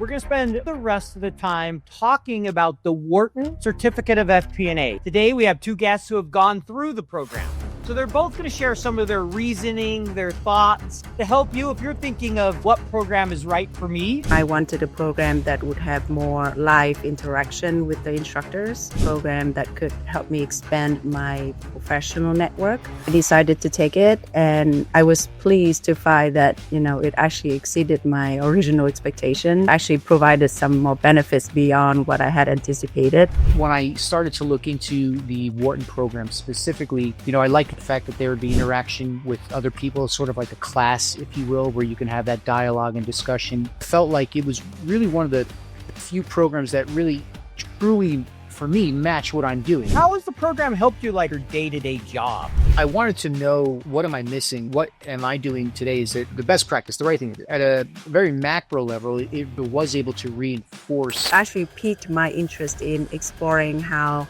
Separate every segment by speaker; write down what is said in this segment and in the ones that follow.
Speaker 1: We're going to spend the rest of the time talking about the Wharton Certificate of FP&A. Today, we have two guests who have gone through the program. So they're both going to share some of their reasoning, their thoughts to help you if you're thinking of what program is right for me.
Speaker 2: I wanted a program that would have more live interaction with the instructors, a program that could help me expand my professional network. I decided to take it, and I was pleased to find that, it actually exceeded my original expectation, actually provided some more benefits beyond what I had anticipated.
Speaker 3: When I started to look into the Wharton program specifically, I liked the fact that there would be interaction with other people, sort of like a class, if you will, where you can have that dialogue and discussion. I felt like it was really one of the few programs that really, truly, for me, match what I'm doing.
Speaker 1: How has the program helped you like your day-to-day job?
Speaker 3: I wanted to know, what am I missing? What am I doing today? Is it the best practice, the right thing? At a very macro level, it was able to reinforce.
Speaker 2: Actually piqued my interest in exploring how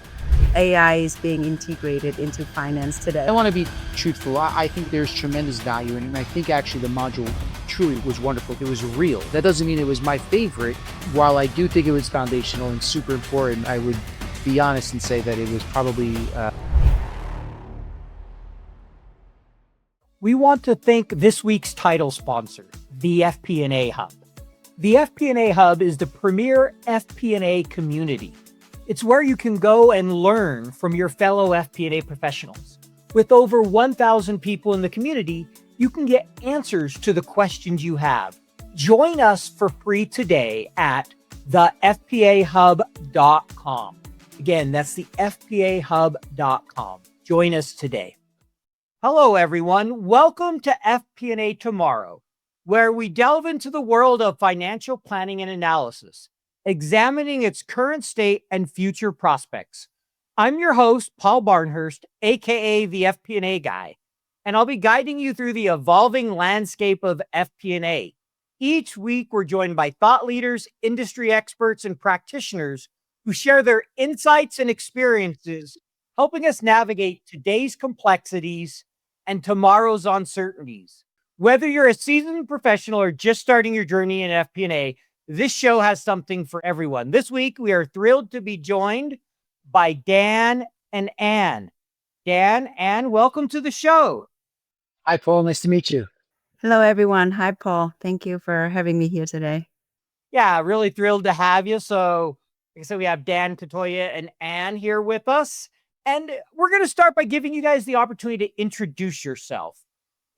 Speaker 2: AI is being integrated into finance today.
Speaker 3: I want to be truthful. I think there's tremendous value in it, and I think actually the module truly was wonderful. It was real. That doesn't mean it was my favorite. While I do think it was foundational and super important, I would be honest and say that it was probably...
Speaker 1: We want to thank this week's title sponsor, the FP&A Hub. The FP&A Hub is the premier FP&A community. It's where you can go and learn from your fellow FP&A professionals. With over 1,000 people in the community, you can get answers to the questions you have. Join us for free today at thefpahub.com. Again, that's the fpahub.com. Join us today. Hello, everyone. Welcome to FP&A Tomorrow, where we delve into the world of financial planning and analysis, examining its current state and future prospects. I'm your host, Paul Barnhurst, aka the FP&A Guy, and I'll be guiding you through the evolving landscape of FP&A. Each week, we're joined by thought leaders, industry experts, and practitioners who share their insights and experiences, helping us navigate today's complexities and tomorrow's uncertainties. Whether you're a seasoned professional or just starting your journey in FP&A, this show has something for everyone. This week, we are thrilled to be joined by Dan and Ann. Dan, Ann, welcome to the show.
Speaker 3: Hi, Paul. Nice to meet you.
Speaker 2: Hello, everyone. Hi, Paul. Thank you for having me here today.
Speaker 1: Yeah, really thrilled to have you. So, like I said, we have Dan, Cotoia, and Ann here with us. And we're going to start by giving you guys the opportunity to introduce yourself.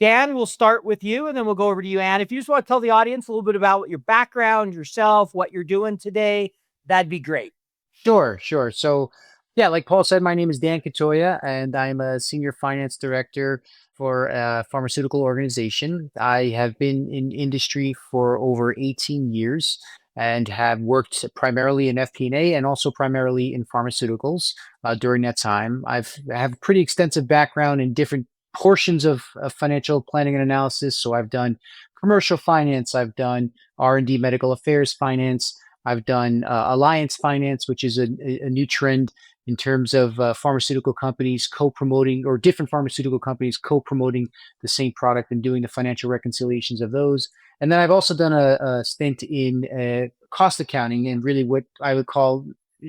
Speaker 1: Dan, we'll start with you, and then we'll go over to you, Ann. If you just want to tell the audience a little bit about your background, yourself, what you're doing today, that'd be great.
Speaker 3: Sure. So, yeah, like Paul said, my name is Dan Cotoia, and I'm a senior finance director for a pharmaceutical organization. I have been in industry for over 18 years and have worked primarily in FP&A and also primarily in pharmaceuticals during that time. I have a pretty extensive background in different portions of financial planning and analysis. So I've done commercial finance, I've done R&D medical affairs finance, I've done alliance finance, which is a new trend in terms of pharmaceutical companies co-promoting, or different pharmaceutical companies co-promoting the same product and doing the financial reconciliations of those. And then I've also done a stint in cost accounting and really what I would call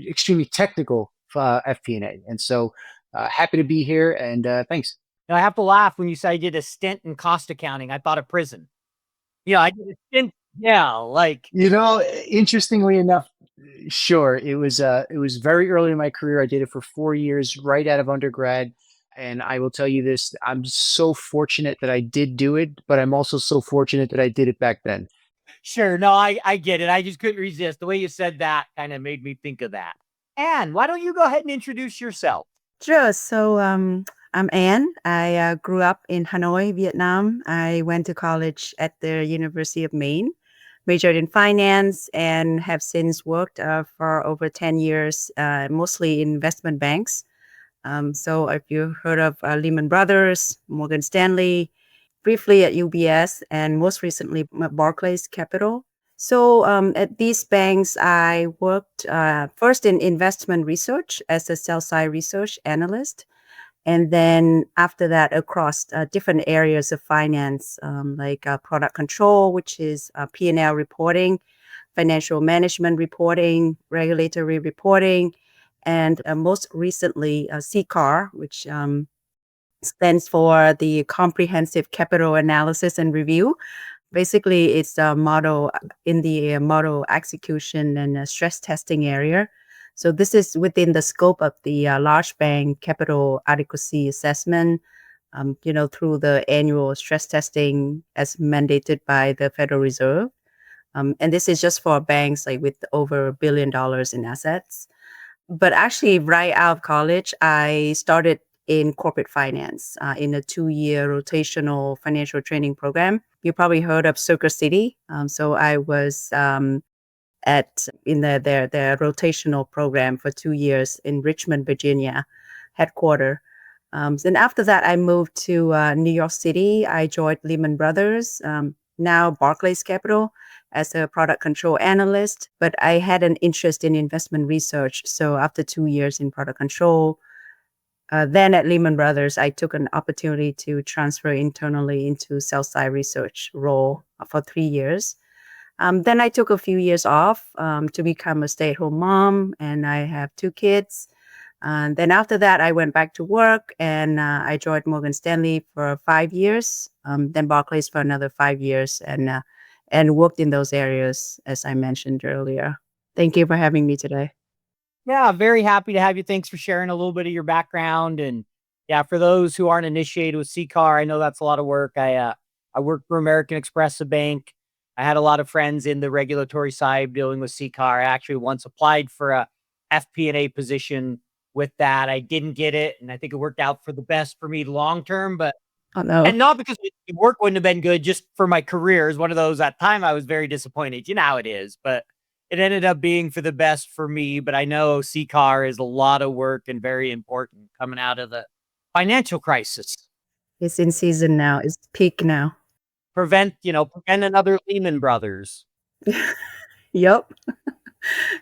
Speaker 3: extremely technical FP&A. And so happy to be here, and thanks.
Speaker 1: Now, I have to laugh when you say I did a stint in cost accounting. I thought of prison. I did a stint. Yeah,
Speaker 3: Interestingly enough, sure. It was very early in my career. I did it for 4 years right out of undergrad. And I will tell you this, I'm so fortunate that I did do it, but I'm also so fortunate that I did it back then.
Speaker 1: Sure. No, I get it. I just couldn't resist. The way you said that kind of made me think of that. Ann, why don't you go ahead and introduce yourself?
Speaker 2: Sure. So I'm Ann. I grew up in Hanoi, Vietnam. I went to college at the University of Maine, majored in finance, and have since worked for over 10 years, mostly in investment banks. So if you've heard of Lehman Brothers, Morgan Stanley, briefly at UBS, and most recently at Barclays Capital. So at these banks, I worked first in investment research as a sell-side research analyst. And then after that, across different areas of finance, like product control, which is P&L reporting, financial management reporting, regulatory reporting, and most recently, CCAR, which stands for the Comprehensive Capital Analysis and Review. Basically, it's a model in the model execution and stress testing area. So this is within the scope of the large bank capital adequacy assessment, through the annual stress testing as mandated by the Federal Reserve. And this is just for banks like with over $1 billion in assets. But actually, right out of college, I started in corporate finance in a 2-year rotational financial training program. You probably heard of Circuit City. So I was in their rotational program for 2 years in Richmond, Virginia, headquarter. Then after that, I moved to New York City. I joined Lehman Brothers, now Barclays Capital, as a product control analyst. But I had an interest in investment research. So after 2 years in product control, then at Lehman Brothers, I took an opportunity to transfer internally into sell-side research role for 3 years. Then I took a few years off to become a stay-at-home mom, and I have 2 kids. And then after that, I went back to work, and I joined Morgan Stanley for 5 years, then Barclays for another 5 years, and worked in those areas, as I mentioned earlier. Thank you for having me today.
Speaker 1: Yeah, very happy to have you. Thanks for sharing a little bit of your background. And yeah, for those who aren't initiated with CCAR, I know that's a lot of work. I worked for American Express, a bank. I had a lot of friends in the regulatory side dealing with CCAR. I actually once applied for a FP&A position with that. I didn't get it, and I think it worked out for the best for me long term. But
Speaker 2: Oh, no.
Speaker 1: and not because the work wouldn't have been good, just for my career is one of those. At the time, I was very disappointed. You know how it is, but it ended up being for the best for me. But I know CCAR is a lot of work and very important coming out of the financial crisis.
Speaker 2: It's in season now. It's peak now.
Speaker 1: Prevent another Lehman Brothers.
Speaker 2: Yep.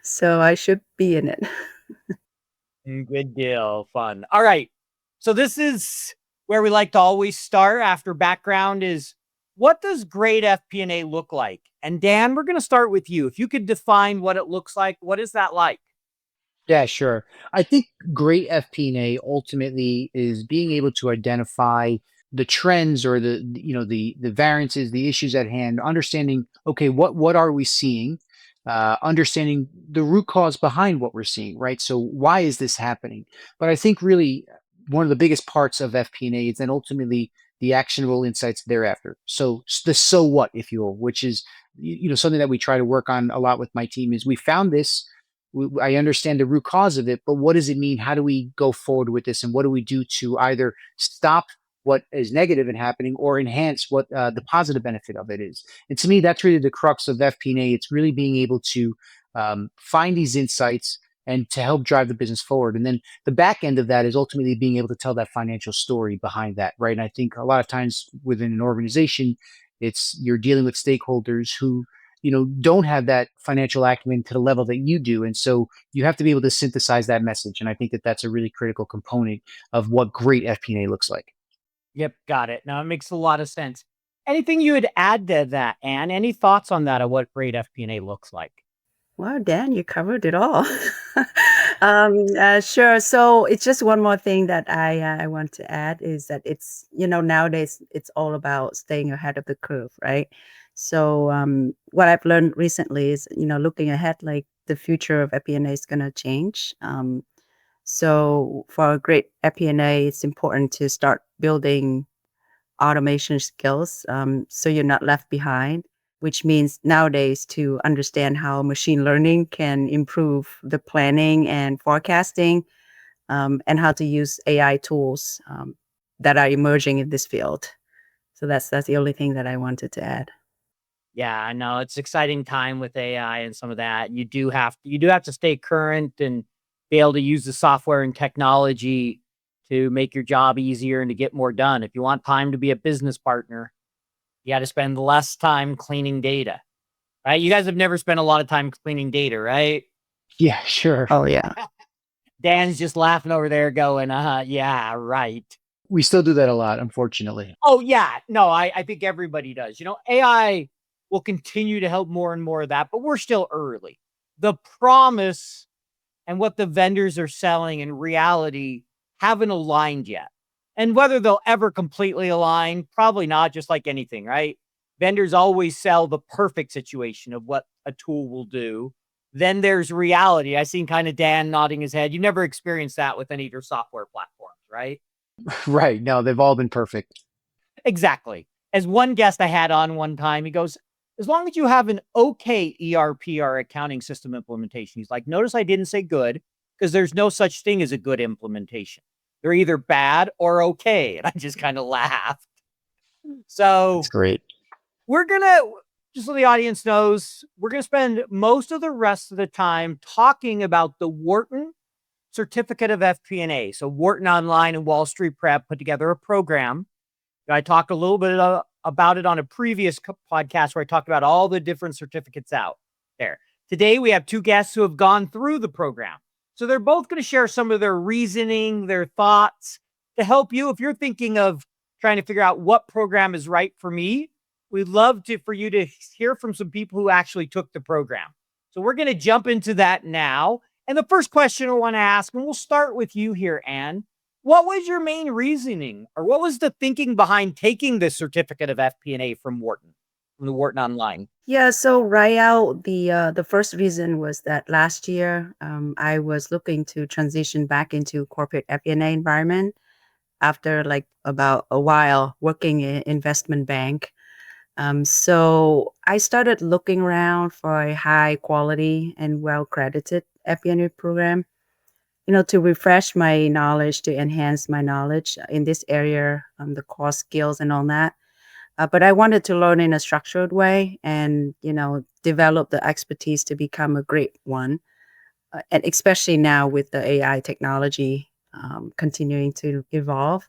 Speaker 2: So I should be in it.
Speaker 1: Good deal. Fun. All right. So this is where we like to always start after background is, what does great FP&A look like? And Dan, we're going to start with you. If you could define what it looks like, what is that like?
Speaker 3: Yeah, sure. I think great FP&A ultimately is being able to identify the trends or the variances, the issues at hand, understanding, okay, what are we seeing? Understanding the root cause behind what we're seeing, right? So why is this happening? But I think really one of the biggest parts of FP&A is then ultimately the actionable insights thereafter. So the so what, if you will, which is something that we try to work on a lot with my team is we found this. I understand the root cause of it, but what does it mean? How do we go forward with this? And what do we do to either stop what is negative in happening or enhance what the positive benefit of it is? And to me, that's really the crux of FP&A. It's really being able to find these insights and to help drive the business forward. And then the back end of that is ultimately being able to tell that financial story behind that, right? And I think a lot of times within an organization, you're dealing with stakeholders who don't have that financial acumen to the level that you do. And so you have to be able to synthesize that message. And I think that that's a really critical component of what great FP&A looks like.
Speaker 1: Yep, got it. Now it makes a lot of sense. Anything you would add to that, Anne? Any thoughts on that, of what great FP&A looks like?
Speaker 2: Wow, Dan, you covered it all. Sure. So it's just one more thing that I want to add is that it's, nowadays it's all about staying ahead of the curve, right? So what I've learned recently is, looking ahead, like the future of FP&A is going to change. So for a great FP&A, it's important to start building automation skills so you're not left behind, which means nowadays to understand how machine learning can improve the planning and forecasting, and how to use AI tools that are emerging in this field. So that's the only thing that I wanted to add.
Speaker 1: Yeah, I know it's exciting time with AI and some of that. You do have to stay current and be able to use the software and technology to make your job easier and to get more done. If you want time to be a business partner, you got to spend less time cleaning data, right? You guys have never spent a lot of time cleaning data, right?
Speaker 3: Yeah, sure.
Speaker 2: Oh, yeah.
Speaker 1: Dan's just laughing over there going, yeah, right.
Speaker 3: We still do that a lot, unfortunately.
Speaker 1: Oh, yeah. No, I think everybody does. AI We'll continue to help more and more of that, but we're still early. The promise and what the vendors are selling in reality haven't aligned yet. And whether they'll ever completely align, probably not, just like anything, right? Vendors always sell the perfect situation of what a tool will do. Then there's reality. I seen kind of Dan nodding his head. You never experienced that with any of your software platforms, right?
Speaker 3: Right. No, they've all been perfect.
Speaker 1: Exactly. As one guest I had on one time, he goes, as long as you have an okay ERP or accounting system implementation, he's like, notice I didn't say good, because there's no such thing as a good implementation. They're either bad or okay. And I just kind of laughed. So
Speaker 3: That's great.
Speaker 1: we're going to, just so the audience knows, we're going to spend most of the rest of the time talking about the Wharton Certificate of FP&A. So Wharton Online and Wall Street Prep put together a program. I talked a little bit about it on a previous podcast where I talked about all the different certificates out there. Today, we have two guests who have gone through the program. So they're both going to share some of their reasoning, their thoughts to help you. If you're thinking of trying to figure out what program is right for me, we'd love for you to hear from some people who actually took the program. So we're going to jump into that now. And the first question I want to ask, and we'll start with you here, Anne. What was your main reasoning, or what was the thinking behind taking this certificate of FP&A from Wharton, from the Wharton Online?
Speaker 2: Yeah, so right out, the first reason was that last year I was looking to transition back into corporate FP&A environment after like about a while working in investment bank. So I started looking around for a high quality and well credited FP&A program, to refresh my knowledge, to enhance my knowledge in this area, the core skills and all that. But I wanted to learn in a structured way and, develop the expertise to become a great one. And especially now with the AI technology continuing to evolve.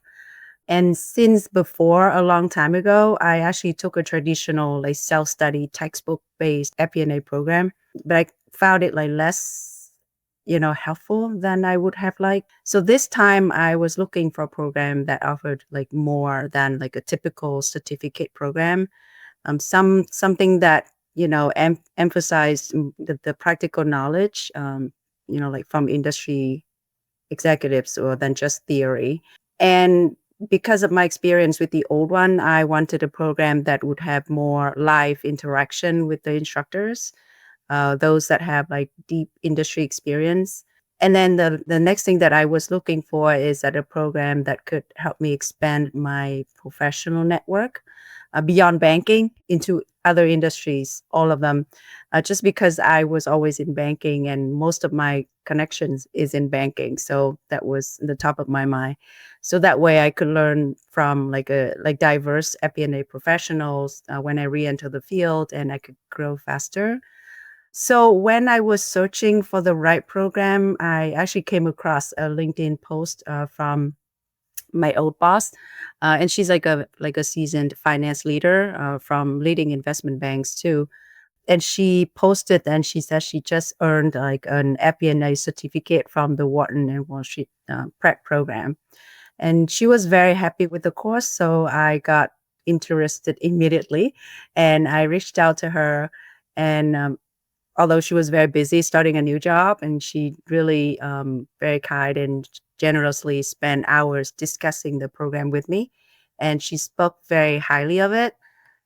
Speaker 2: And since before, a long time ago, I actually took a traditional like self-study textbook-based FP&A program, but I found it like less, helpful than I would have liked. So this time I was looking for a program that offered like more than like a typical certificate program. Something that, emphasized the practical knowledge, like from industry executives or than just theory. And because of my experience with the old one, I wanted a program that would have more live interaction with the instructors, those that have like deep industry experience. And then the next thing that I was looking for is that a program that could help me expand my professional network beyond banking into other industries, all of them, just because I was always in banking and most of my connections is in banking. So that was the top of my mind. So that way I could learn from like diverse FP&A professionals when I re-enter the field, and I could grow faster. So when I was searching for the right program, I actually came across a LinkedIn post from my old boss, and she's like a seasoned finance leader from leading investment banks too. And she posted and she said she just earned like an FP&A certificate from the Wharton and Wall Street Prep program, and she was very happy with the course. So I got interested immediately, and I reached out to her, and although she was very busy starting a new job, and she really very kind and generously spent hours discussing the program with me, and she spoke very highly of it.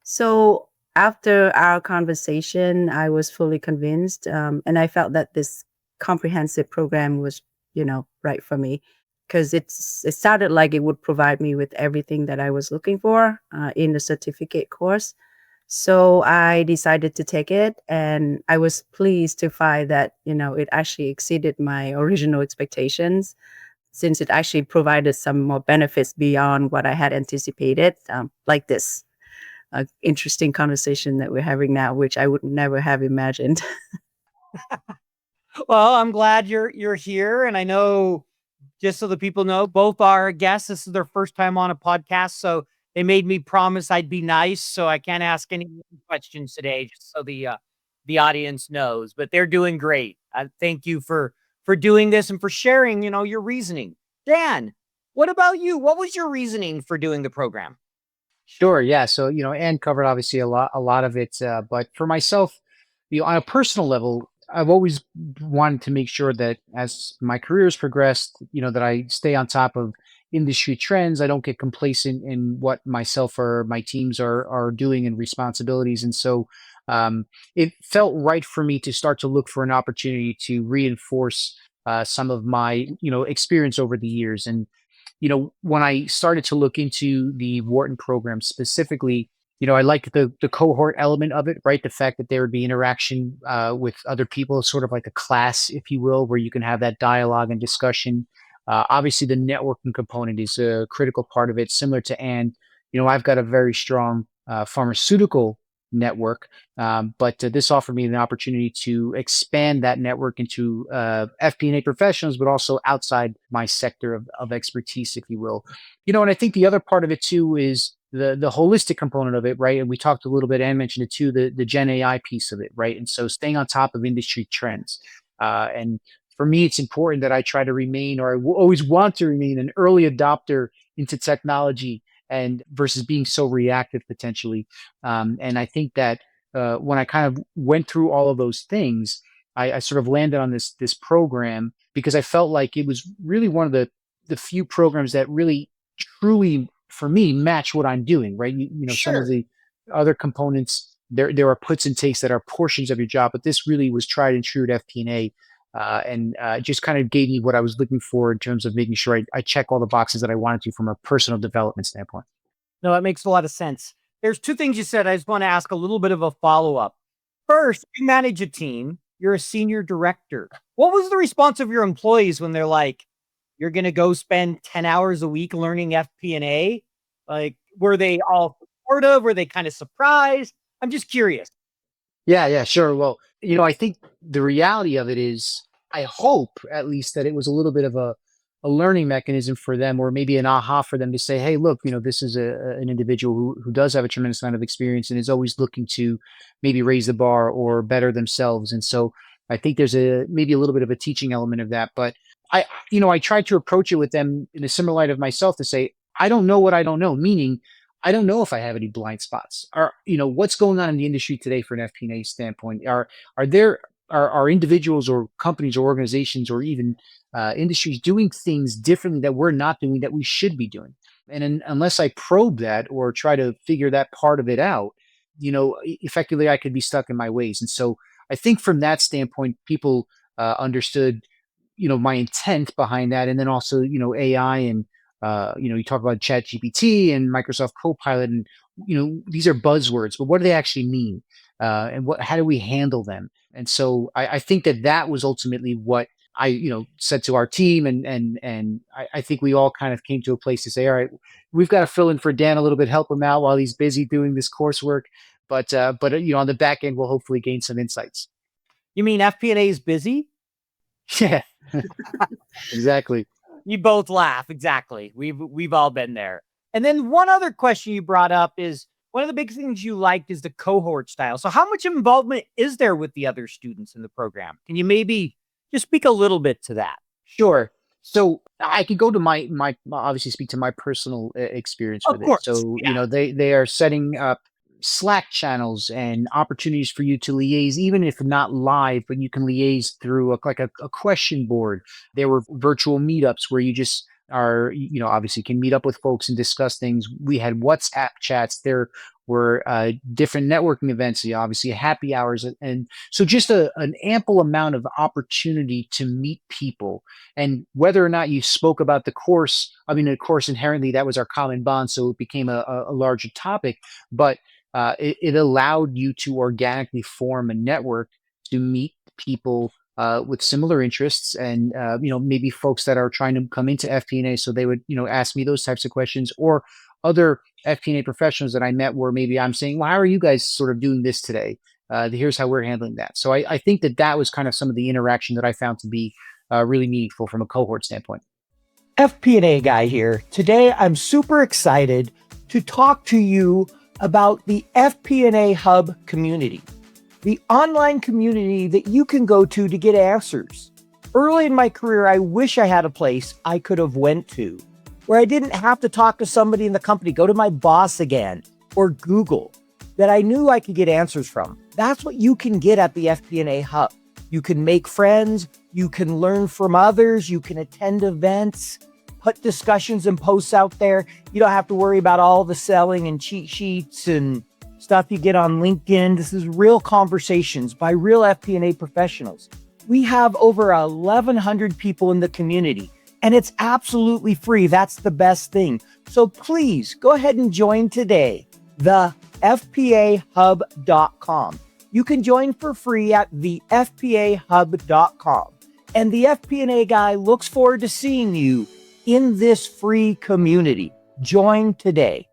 Speaker 2: So after our conversation, I was fully convinced, and I felt that this comprehensive program was, right for me, because it sounded like it would provide me with everything that I was looking for in the certificate course. So I decided to take it, and I was pleased to find that, it actually exceeded my original expectations, since it actually provided some more benefits beyond what I had anticipated, like this interesting conversation that we're having now, which I would never have imagined.
Speaker 1: Well, I'm glad you're here, and I know, just so the people know, both our guests, this is their first time on a podcast, so they made me promise I'd be nice, so I can't ask any questions today, just so the audience knows. But they're doing great. Thank you for doing this and for sharing, your reasoning. Dan, what about you? What was your reasoning for doing the program?
Speaker 3: Sure. Yeah. So, Anne covered obviously a lot of it. But for myself, on a personal level, I've always wanted to make sure that as my career has progressed, that I stay on top of industry trends. I don't get complacent in what myself or my teams are doing and responsibilities. And so, it felt right for me to start to look for an opportunity to reinforce some of my, experience over the years. And when I started to look into the Wharton program specifically, I like the cohort element of it, right? The fact that there would be interaction with other people, sort of like a class, if you will, where you can have that dialogue and discussion. Obviously, the networking component is a critical part of it. Similar to Anne, I've got a very strong pharmaceutical network, but this offered me an opportunity to expand that network into FP&A professionals, but also outside my sector of expertise, if you will. And I think the other part of it too is the holistic component of it, right? And we talked a little bit and mentioned it too, the Gen AI piece of it, right? And so staying on top of industry trends. And for me, it's important that I try to remain, or always want to remain, an early adopter into technology and versus being so reactive potentially. And I think that when I kind of went through all of those things, I sort of landed on this program because I felt like it was really one of the few programs that really truly for me match what I'm doing. Right, some of
Speaker 1: Sure.
Speaker 3: the other components there are puts and takes that are portions of your job, but this really was tried and true at FP&A. And just kind of gave me what I was looking for in terms of making sure I check all the boxes that I wanted to from a personal development standpoint.
Speaker 1: No, that makes a lot of sense. There's two things you said. I just want to ask a little bit of a follow up. First, you manage a team. You're a senior director. What was the response of your employees when they're like, "You're going to go spend 10 hours a week learning FP&A"? Like, were they all supportive? Were they kind of surprised? I'm just curious.
Speaker 3: Yeah, yeah, sure. Well, I think the reality of it is, I hope at least that it was a little bit of a learning mechanism for them, or maybe an aha for them to say, hey, look, this is an individual who does have a tremendous amount of experience and is always looking to maybe raise the bar or better themselves. And so I think there's maybe a little bit of a teaching element of that. But I tried to approach it with them in a similar light of myself to say, I don't know what I don't know, meaning I don't know if I have any blind spots. Or, what's going on in the industry today for an FP&A standpoint? Are there are individuals or companies or organizations or even industries doing things differently that we're not doing that we should be doing? And unless I probe that or try to figure that part of it out, effectively I could be stuck in my ways. And so I think from that standpoint, people understood, my intent behind that, and then also, AI and you talk about Chat GPT and Microsoft Copilot, and these are buzzwords, but what do they actually mean? And how do we handle them? And so I think that was ultimately what I said to our team, and I think we all kind of came to a place to say, all right, we've got to fill in for Dan a little bit, help him out while he's busy doing this coursework, but on the back end, we'll hopefully gain some insights.
Speaker 1: You mean FP&A is busy?
Speaker 3: Yeah, exactly.
Speaker 1: You both laugh. Exactly. We've all been there. And then one other question you brought up is one of the big things you liked is the cohort style. So how much involvement is there with the other students in the program? Can you maybe just speak a little bit to that?
Speaker 3: Sure. So I could go to my obviously speak to my personal experience
Speaker 1: Of
Speaker 3: with it.
Speaker 1: course.
Speaker 3: So,
Speaker 1: Yeah.
Speaker 3: they are setting up Slack channels and opportunities for you to liaise, even if not live, but you can liaise through a question board. There were virtual meetups where you just are, obviously can meet up with folks and discuss things. We had WhatsApp chats. There were different networking events, obviously happy hours. And so just an ample amount of opportunity to meet people. And whether or not you spoke about the course, I mean, of course, inherently that was our common bond. So it became a larger topic, but it allowed you to organically form a network to meet people with similar interests, and maybe folks that are trying to come into FP&A, so they would ask me those types of questions, or other FP&A professionals that I met where maybe I'm saying, well, how are you guys sort of doing this today? Here's how we're handling that. So I think that was kind of some of the interaction that I found to be really meaningful from a cohort standpoint.
Speaker 1: FP&A Guy here. Today, I'm super excited to talk to you about the FP&A Hub community, the online community that you can go to get answers. Early in my career, I wish I had a place I could have went to where I didn't have to talk to somebody in the company, go to my boss again, or Google, that I knew I could get answers from. That's what you can get at the FP&A Hub. You can make friends, you can learn from others, you can attend events, put discussions and posts out there. You don't have to worry about all the selling and cheat sheets and stuff you get on LinkedIn. This is real conversations by real FP&A professionals. We have over 1,100 people in the community, and it's absolutely free. That's the best thing. So please go ahead and join today, the FPAHub.com. You can join for free at the FPAHub.com. And the FP&A Guy looks forward to seeing you in this free community. Join today.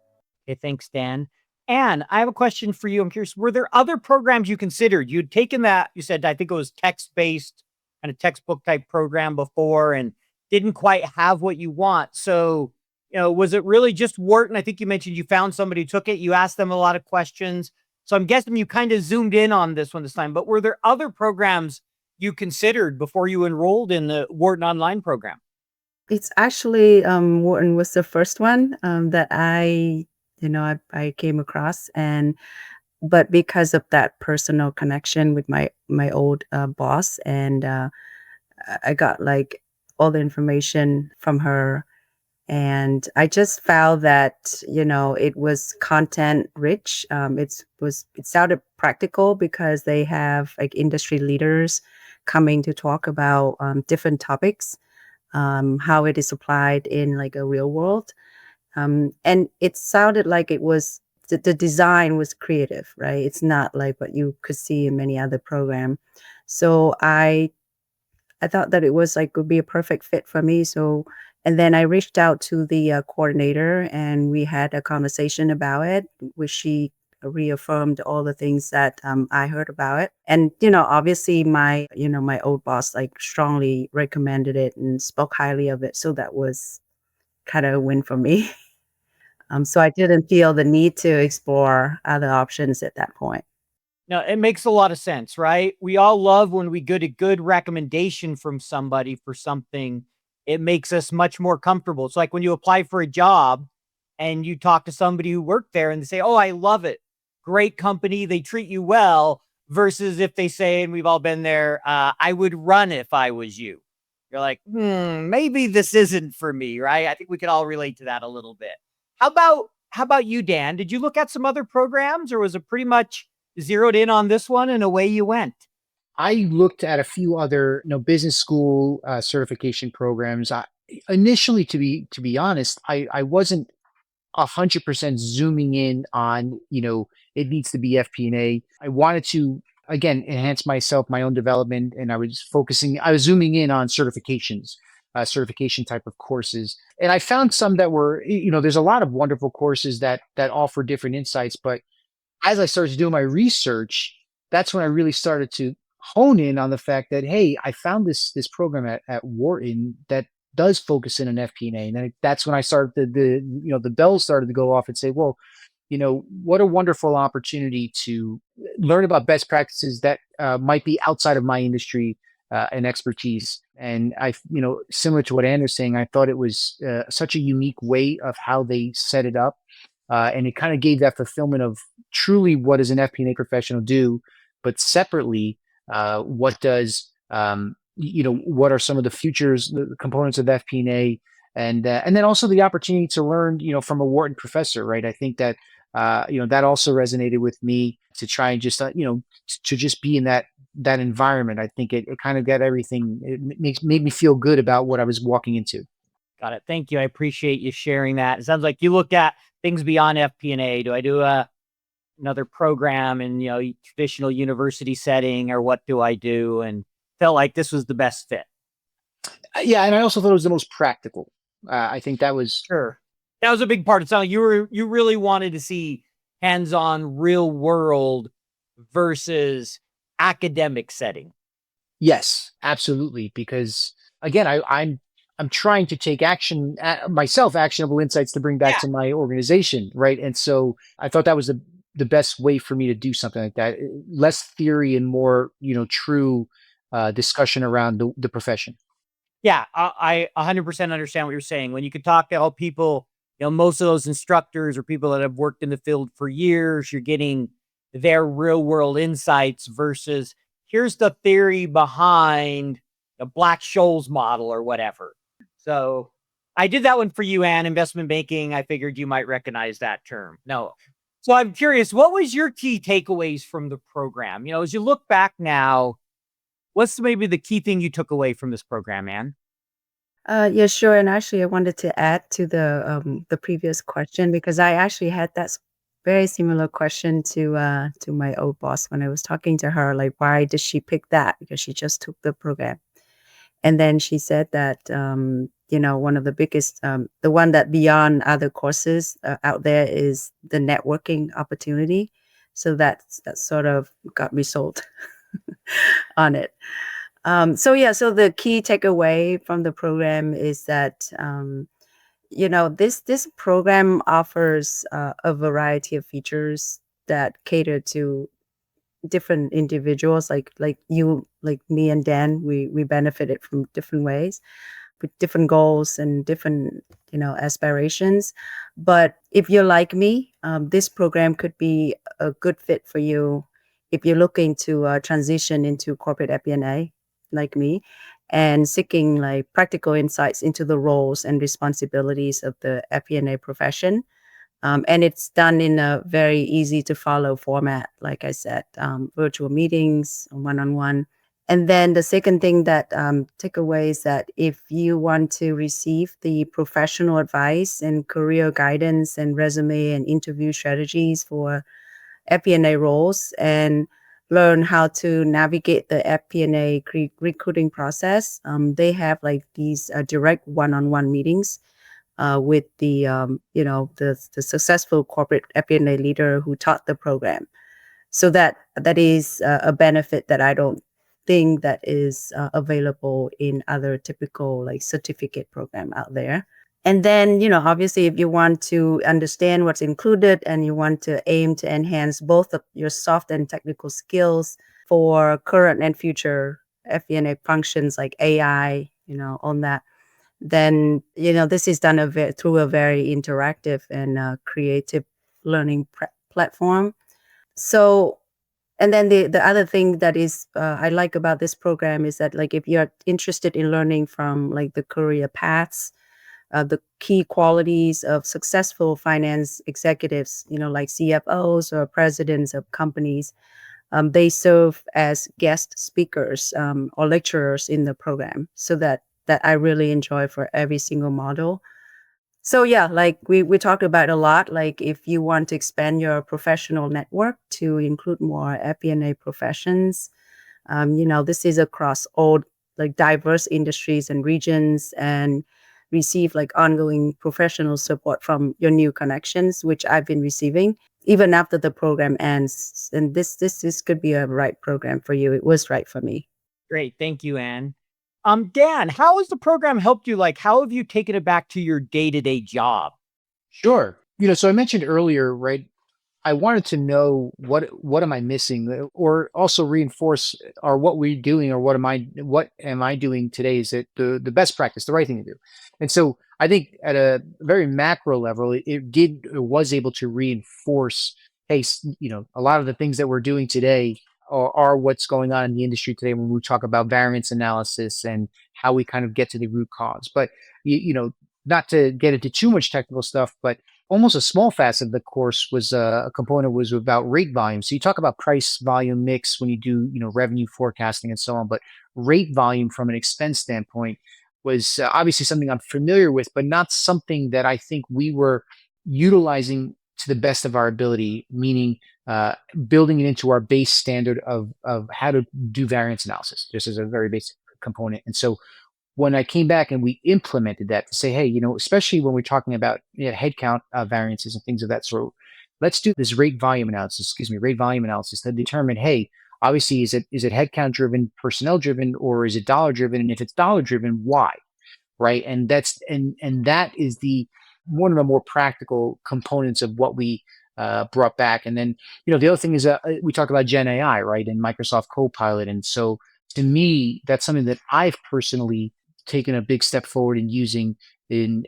Speaker 1: Okay, thanks, Dan. Anne, I have a question for you. I'm curious, were there other programs you considered? You'd taken that, you said, I think it was text-based, kind of textbook type program before and didn't quite have what you want. So, was it really just Wharton? I think you mentioned you found somebody who took it. You asked them a lot of questions. So I'm guessing you kind of zoomed in on this one this time, but were there other programs you considered before you enrolled in the Wharton Online program?
Speaker 2: It's actually Wharton was the first one that I came across, but because of that personal connection with my old boss, and I got like all the information from her, and I just found that it was content rich. It sounded practical because they have like industry leaders coming to talk about different topics, how it is applied in like a real world. And it sounded like it was the design was creative, right? It's not like what you could see in many other program. So I thought that it was like would be a perfect fit for me. So, and then I reached out to the coordinator, and we had a conversation about it, which she reaffirmed all the things that I heard about it. And obviously my old boss like strongly recommended it and spoke highly of it. So that was kind of a win for me. So I didn't feel the need to explore other options at that point.
Speaker 1: No, it makes a lot of sense, right? We all love when we get a good recommendation from somebody for something. It makes us much more comfortable. It's like when you apply for a job and you talk to somebody who worked there and they say, "Oh, I love it. Great company. They treat you well." Versus if they say, and we've all been there, "I would run if I was you." You're like, maybe this isn't for me, right? I think we could all relate to that a little bit. How about you, Dan? Did you look at some other programs, or was it pretty much zeroed in on this one and away you went?
Speaker 3: I looked at a few other, business school certification programs. Initially, to be honest, I wasn't 100% zooming in on, it needs to be FP&A. I wanted to, again, enhance myself, my own development, and I was zooming in on certifications, certification type of courses. And I found some that were, there's a lot of wonderful courses that offer different insights. But as I started to do my research, that's when I really started to hone in on the fact that, hey, I found this program at Wharton that does focus in on FP&A. And then that's when I started the bells started to go off and say, well, what a wonderful opportunity to learn about best practices that might be outside of my industry and expertise. And similar to what Ann was saying, I thought it was such a unique way of how they set it up. And it kind of gave that fulfillment of truly what does an FP&A professional do, but separately, what does what are some of the futures, the components of FP&A, and then also the opportunity to learn, from a Wharton professor, right? I think that that also resonated with me to try and just to just be in that environment. I think it kind of got everything. It made me feel good about what I was walking into.
Speaker 1: Got it. Thank you. I appreciate you sharing that. It sounds like you looked at things beyond FP&A. Do I do another program in traditional university setting, or what do I do? And felt like this was the best fit.
Speaker 3: Yeah, and I also thought it was the most practical. I think that was
Speaker 1: Sure. That was a big part. It sounded like you really wanted to see hands-on real world versus academic setting.
Speaker 3: yes, absolutely. Because again, I'm trying to take action myself, actionable insights to bring back
Speaker 1: Yeah.
Speaker 3: to my organization, right? And so I thought that was the best way for me to do something like that. Less theory and more, true discussion around the profession.
Speaker 1: Yeah, I 100% understand what you're saying. When you can talk to all people, most of those instructors or people that have worked in the field for years, you're getting their real world insights versus here's the theory behind the Black-Scholes model or whatever. So I did that one for you, Ann, investment banking. I figured you might recognize that term. No. So I'm curious, what was your key takeaways from the program? As you look back now, what's maybe the key thing you took away from this program, Ann?
Speaker 2: Yeah, sure. And actually, I wanted to add to the previous question because I actually had that very similar question to my old boss when I was talking to her. Like, why did she pick that? Because she just took the program, and then she said that one of the biggest, the one that beyond other courses out there is the networking opportunity. So that sort of got me sold on it. So the key takeaway from the program is that this program offers a variety of features that cater to different individuals, like you, like me and Dan. We benefited from different ways, with different goals and different aspirations. But if you're like me, this program could be a good fit for you if you're looking to transition into corporate FP&A like me, and seeking like practical insights into the roles and responsibilities of the FP&A profession. And it's done in a very easy to follow format, like I said, virtual meetings, one-on-one. And then the second thing that take away is that if you want to receive the professional advice and career guidance and resume and interview strategies for FP&A roles and learn how to navigate the FP&A recruiting process, they have like these direct one-on-one meetings with the successful corporate FP&A leader who taught the program. So that is a benefit that I don't think that is available in other typical like certificate program out there. And then, obviously, if you want to understand what's included and you want to aim to enhance both of your soft and technical skills for current and future FP&A functions like AI, on that, then, this is done through a very interactive and creative learning platform. So, and then the other thing that is I like about this program is that like if you're interested in learning from like the career paths, the key qualities of successful finance executives, like CFOs or presidents of companies, they serve as guest speakers or lecturers in the program. So that I really enjoy for every single model. So yeah, like we talked about a lot, like if you want to expand your professional network to include more FP&A professions, this is across all like diverse industries and regions, and receive like ongoing professional support from your new connections, which I've been receiving even after the program ends. And this could be a right program for you. It was right for me.
Speaker 1: Great. Thank you, Ann. Dan, how has the program helped you? Like, how have you taken it back to your day-to-day job?
Speaker 3: Sure. So I mentioned earlier, right? I wanted to know what am I missing, or also reinforce, or what we're doing, or what am I doing today? Is it the best practice, the right thing to do? And so I think at a very macro level, it was able to reinforce, hey, a lot of the things that we're doing today are what's going on in the industry today when we talk about variance analysis and how we kind of get to the root cause. But not to get into too much technical stuff, but almost a small facet of the course was a component was about rate volume. So you talk about price volume mix when you do revenue forecasting and so on, but rate volume from an expense standpoint was obviously something I'm familiar with, but not something that I think we were utilizing to the best of our ability, meaning building it into our base standard of how to do variance analysis, just as a very basic component. And so when I came back and we implemented that to say, hey, especially when we're talking about headcount variances and things of that sort, let's do this rate volume analysis to determine, hey, obviously, is it headcount driven, personnel driven, or is it dollar driven? And if it's dollar driven, why? Right. And that is one of the more practical components of what we brought back. And then, the other thing is we talk about Gen AI, right, and Microsoft Copilot. And so to me, that's something that I've personally taken a big step forward in using in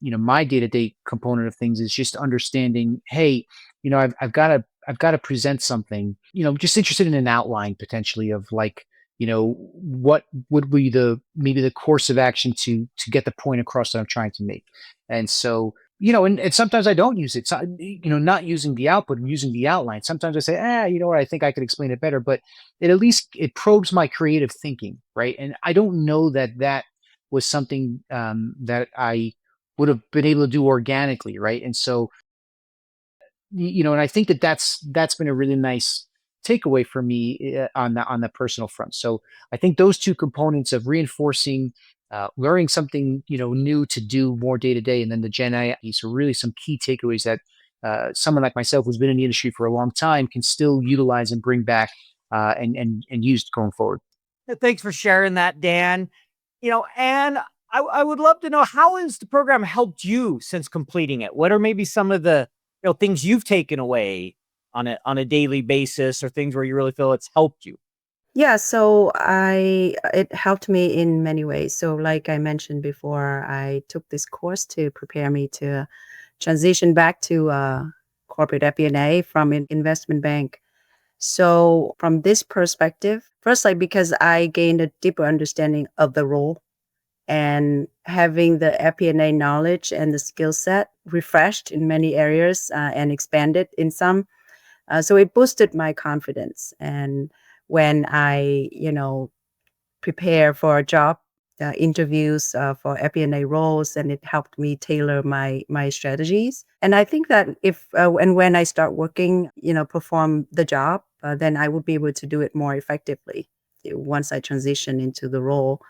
Speaker 3: my day-to-day component of things is just understanding, hey, I've got to present something, just interested in an outline potentially of like, what would be maybe the course of action to get the point across that I'm trying to make. And so, and sometimes I don't use it. So, not using the output, I'm using the outline. Sometimes I say, you know what, I think I could explain it better, but at least it probes my creative thinking, right? And I don't know that was something that I would have been able to do organically, right? And so, and I think that's been a really nice takeaway for me on the personal front. So I think those two components of reinforcing, learning something new to do more day to day, and then the Gen A piece are really some key takeaways that someone like myself who's been in the industry for a long time can still utilize and bring back and use going forward.
Speaker 1: Thanks for sharing that, Dan. And I would love to know, how has the program helped you since completing it? What are maybe some of the things you've taken away on a daily basis, or things where you really feel it's helped you?
Speaker 2: Yeah, so it helped me in many ways. So like I mentioned before, I took this course to prepare me to transition back to corporate FP&A from an investment bank. So from this perspective, first, like because I gained a deeper understanding of the role, and having the FP&A knowledge and the skill set refreshed in many areas and expanded in some. So it boosted my confidence. And when I, prepare for a job interviews for FP&A roles, and it helped me tailor my strategies. And I think that if and when I start working, perform the job, then I would be able to do it more effectively once I transition into the role.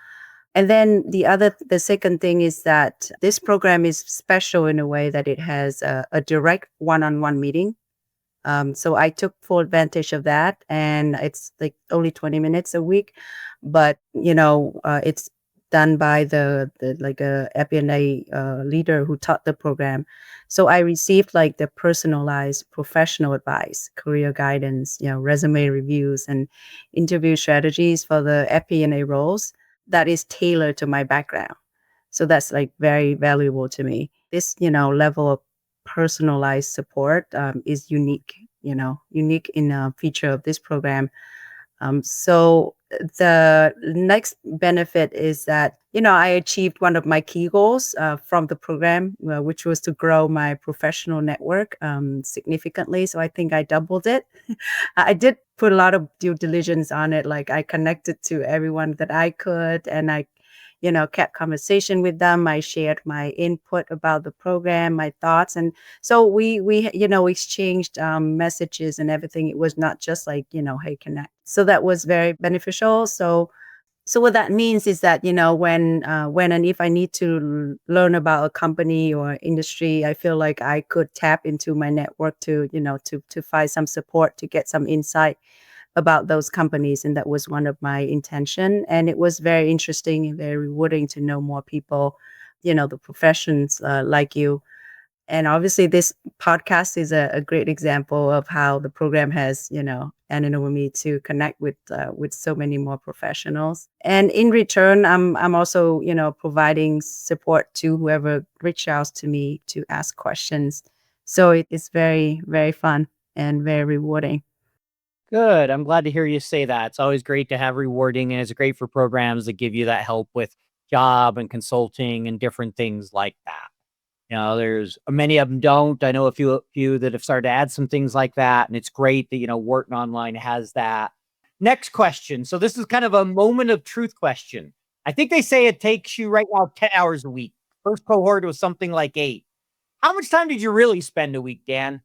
Speaker 2: And then the second thing is that this program is special in a way that it has a direct one-on-one meeting. So I took full advantage of that, and it's like only 20 minutes a week, but it's done by the like a FP&A leader who taught the program. So I received like the personalized professional advice, career guidance, resume reviews, and interview strategies for the FP&A roles that is tailored to my background. So that's like very valuable to me. This, level of personalized support is unique, unique in a feature of this program. So the next benefit is that, I achieved one of my key goals from the program, which was to grow my professional network significantly. So I think I doubled it. I did put a lot of due diligence on it. Like I connected to everyone that I could, and I kept conversation with them. I shared my input about the program, my thoughts. And so we exchanged messages and everything. It was not just like, hey, connect. So that was very beneficial. So what that means is that, when and if I need to learn about a company or industry, I feel like I could tap into my network to find some support, to get some insight about those companies. And that was one of my intention. And it was very interesting and very rewarding to know more people, the professions like you. And obviously this podcast is a great example of how the program has, enabled me to connect with so many more professionals. And in return, I'm also, providing support to whoever reaches out to me to ask questions. So it's very, very fun and very rewarding.
Speaker 1: Good. I'm glad to hear you say that. It's always great to have rewarding, and it's great for programs that give you that help with job and consulting and different things like that. There's many of them don't. I know a few that have started to add some things like that, and it's great that Wharton Online has that. Next question. So this is kind of a moment of truth question. I think they say it takes you right now 10 hours a week. First cohort was something like 8. How much time did you really spend a week, Dan?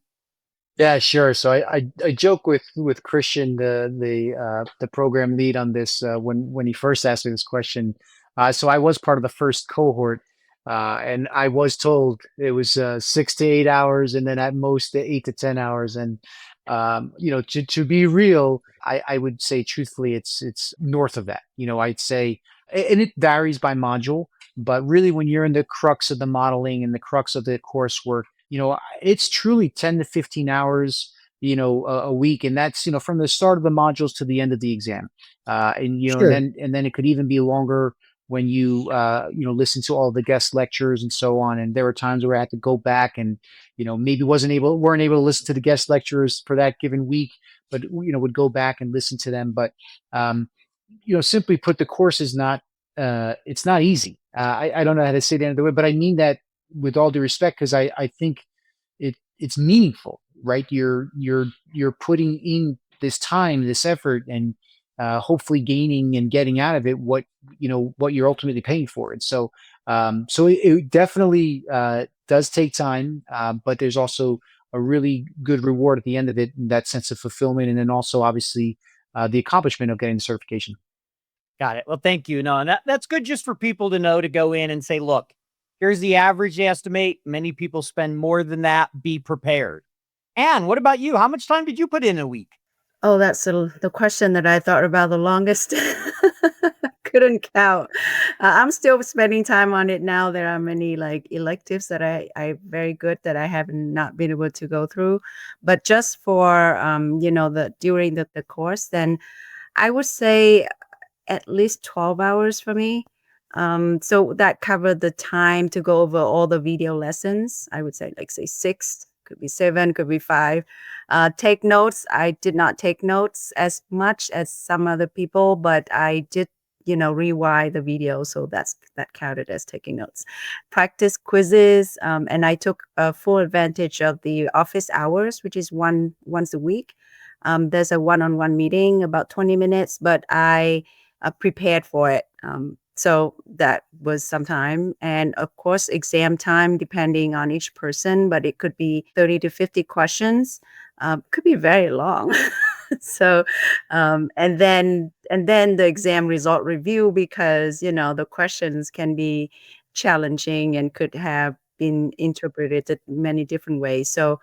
Speaker 3: Yeah, sure. So I joke with Christian, the program lead on this, when he first asked me this question. So I was part of the first cohort, and I was told it was 6 to 8 hours, and then at most 8 to 10 hours. And to be real, I would say truthfully, it's north of that. I'd say, and it varies by module, but really when you're in the crux of the modeling and the crux of the coursework, it's truly 10 to 15 hours, a week. And that's, from the start of the modules to the end of the exam. And
Speaker 1: Sure.
Speaker 3: then it could even be longer, when you listen to all the guest lectures and so on. And there were times where I had to go back and maybe weren't able to listen to the guest lectures for that given week, but would go back and listen to them. But simply put, the course is not it's not easy. I don't know how to say that way, but I mean that with all due respect, because I think it's meaningful, right? You're putting in this time, this effort, and hopefully gaining and getting out of it what you're ultimately paying for. And so it definitely does take time, but there's also a really good reward at the end of it, in that sense of fulfillment, and then also obviously the accomplishment of getting the certification.
Speaker 1: Got it. Well, thank you. No, and that's good just for people to know, to go in and say, look, here's the average they estimate. Many people spend more than that. Be prepared. And what about you? How much time did you put in a week?
Speaker 2: Oh, that's the question that I thought about the longest. Couldn't count. I'm still spending time on it now. There are many like electives that I very good that I have not been able to go through. But just for during the course, then I would say at least 12 hours for me. So that covered the time to go over all the video lessons. I would say say 6, could be 7, could be 5. Take notes. I did not take notes as much as some other people, but I did, rewind the video. So that counted as taking notes. Practice quizzes. And I took full advantage of the office hours, which is once a week. There's a one-on-one meeting, about 20 minutes, but I prepared for it. So that was some time. And of course, exam time, depending on each person, but it could be 30 to 50 questions. Could be very long. So, and then the exam result review, because, the questions can be challenging and could have been interpreted many different ways. So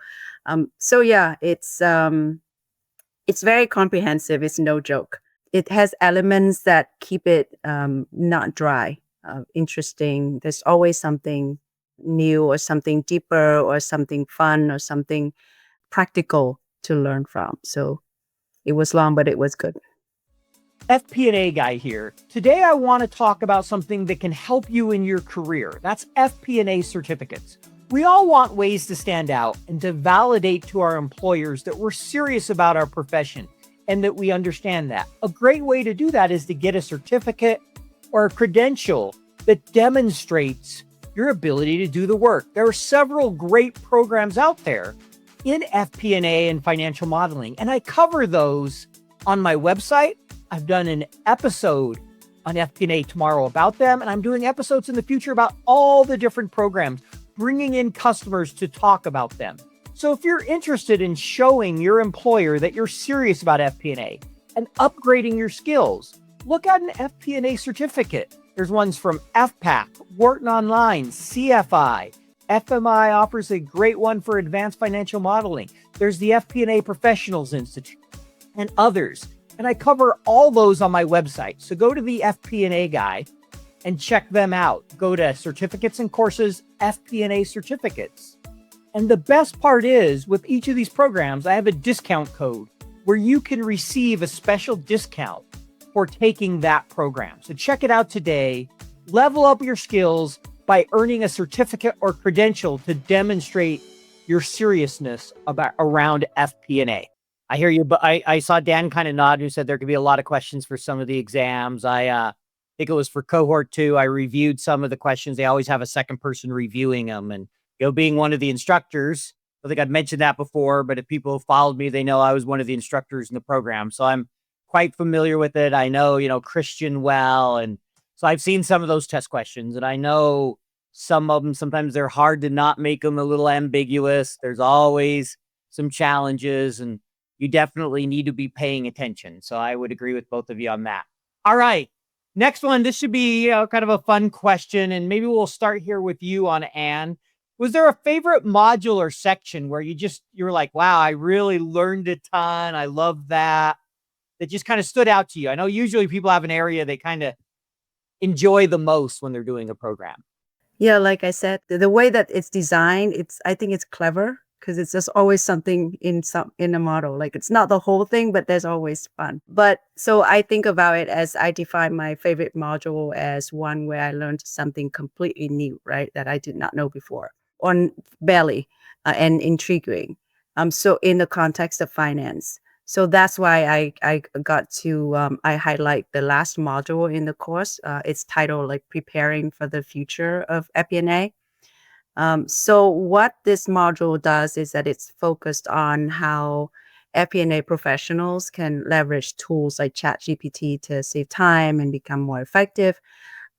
Speaker 2: yeah, it's very comprehensive. It's no joke. It has elements that keep it not dry, interesting. There's always something new or something deeper or something fun or something practical to learn from. So it was long, but it was good.
Speaker 1: FP&A Guy here. Today, I want to talk about something that can help you in your career. That's FP&A certificates. We all want ways to stand out and to validate to our employers that we're serious about our profession and that we understand that. A great way to do that is to get a certificate or a credential that demonstrates your ability to do the work. There are several great programs out there in FP&A and financial modeling, and I cover those on my website. I've done an episode on FP&A Tomorrow about them, and I'm doing episodes in the future about all the different programs, bringing in customers to talk about them. So if you're interested in showing your employer that you're serious about FP&A and upgrading your skills, look at an FP&A certificate. There's ones from FPAC, Wharton Online, CFI. FMI offers a great one for advanced financial modeling. There's the FP&A Professionals Institute and others. And I cover all those on my website. So go to the FP&A Guy and check them out. Go to Certificates and Courses, FP&A Certificates. And the best part is, with each of these programs, I have a discount code where you can receive a special discount for taking that program. So check it out today. Level up your skills by earning a certificate or credential to demonstrate your seriousness around FP&A. I hear you, but I saw Dan kind of nod, who said there could be a lot of questions for some of the exams. I think it was for Cohort 2. I reviewed some of the questions. They always have a second person reviewing them. And being one of the instructors, I think I've mentioned that before, but if people have followed me, they know I was one of the instructors in the program. So I'm quite familiar with it. I know, Christian well. And so I've seen some of those test questions, and I know some of them, sometimes they're hard to not make them a little ambiguous. There's always some challenges, and you definitely need to be paying attention. So I would agree with both of you on that. All right. Next one. This should be kind of a fun question, and maybe we'll start here with you on Anne. Was there a favorite module or section where you were like, wow, I really learned a ton. I love that just kind of stood out to you? I know usually people have an area they kind of enjoy the most when they're doing a program.
Speaker 2: Yeah, like I said, the way that it's designed, I think it's clever. because it's just always something in a model. Like it's not the whole thing, but there's always fun. But so I think about it as I define my favorite module as one where I learned something completely new, right? That I did not know before, or barely, and intriguing. So in the context of finance. So that's why I got to I highlight the last module in the course. It's titled like Preparing for the Future of FP&A. So what this module does is that it's focused on how FP&A professionals can leverage tools like ChatGPT to save time and become more effective.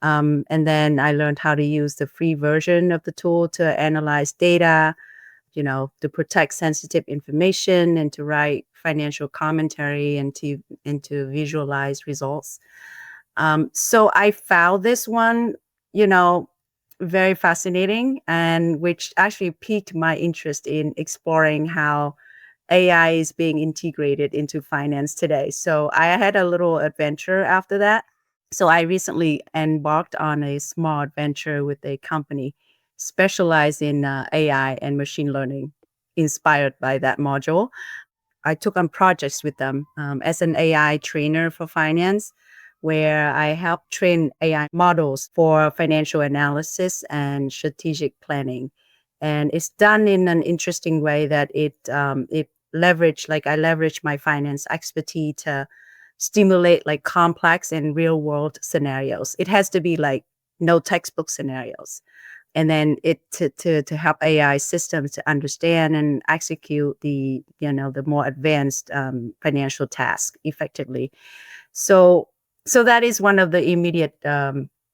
Speaker 2: And then I learned how to use the free version of the tool to analyze data, to protect sensitive information and to write financial commentary and to visualize results. So I found this one, very fascinating, and which actually piqued my interest in exploring how AI is being integrated into finance today. So I had a little adventure after that. So I recently embarked on a small adventure with a company specialized in AI and machine learning, inspired by that module. I took on projects with them as an AI trainer for finance, where I help train AI models for financial analysis and strategic planning. And it's done in an interesting way that it I leverage my finance expertise to stimulate like complex and real world scenarios. It has to be like no textbook scenarios. And then it to help AI systems to understand and execute the more advanced financial tasks effectively. So that is one of the immediate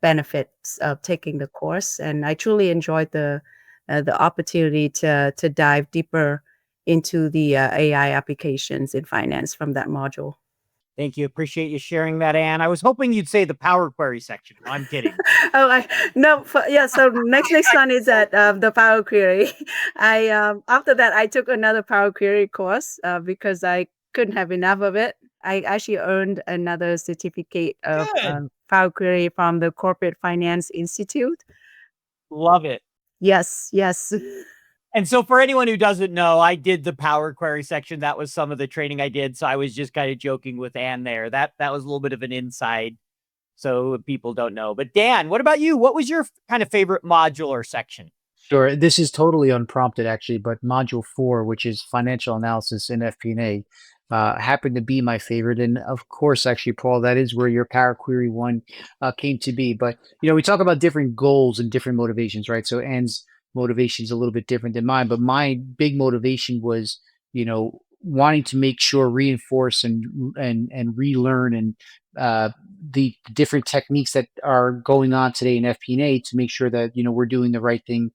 Speaker 2: benefits of taking the course, and I truly enjoyed the opportunity to dive deeper into the AI applications in finance from that module.
Speaker 1: Thank you. Appreciate you sharing that, Anne. I was hoping you'd say the Power Query section. No, I'm kidding.
Speaker 2: So next one is at the Power Query. I after that I took another Power Query course because I couldn't have enough of it. I actually earned another certificate of
Speaker 1: Good.
Speaker 2: Power Query from the Corporate Finance Institute.
Speaker 1: Love it.
Speaker 2: Yes.
Speaker 1: And so for anyone who doesn't know, I did the Power Query section. That was some of the training I did. So I was just kind of joking with Anne there. That was a little bit of an inside, so people don't know. But Dan, what about you? What was your kind of favorite module or section?
Speaker 3: Sure. This is totally unprompted, actually, but Module 4, which is financial analysis in FP&A, happened to be my favorite. And of course, actually, Paul, that is where your Power Query one came to be. But, we talk about different goals and different motivations, right? So Anne's motivation is a little bit different than mine, but my big motivation was, wanting to make sure, reinforce and relearn and the different techniques that are going on today in FP&A to make sure that, we're doing the right thing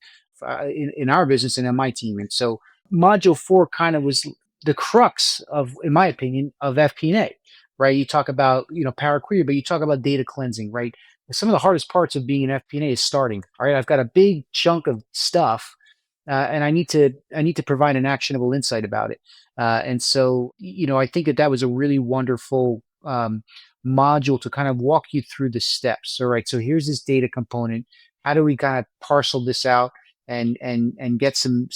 Speaker 3: in our business and in my team. And so module 4 kind of was the crux of, in my opinion, of FP&A, right? You talk about, Power Query, but you talk about data cleansing, right? Some of the hardest parts of being an FP&A is starting. All right, I've got a big chunk of stuff, and I need to provide an actionable insight about it. And so, I think that was a really wonderful module to kind of walk you through the steps. All right, so here's this data component. How do we kind of parcel this out and get some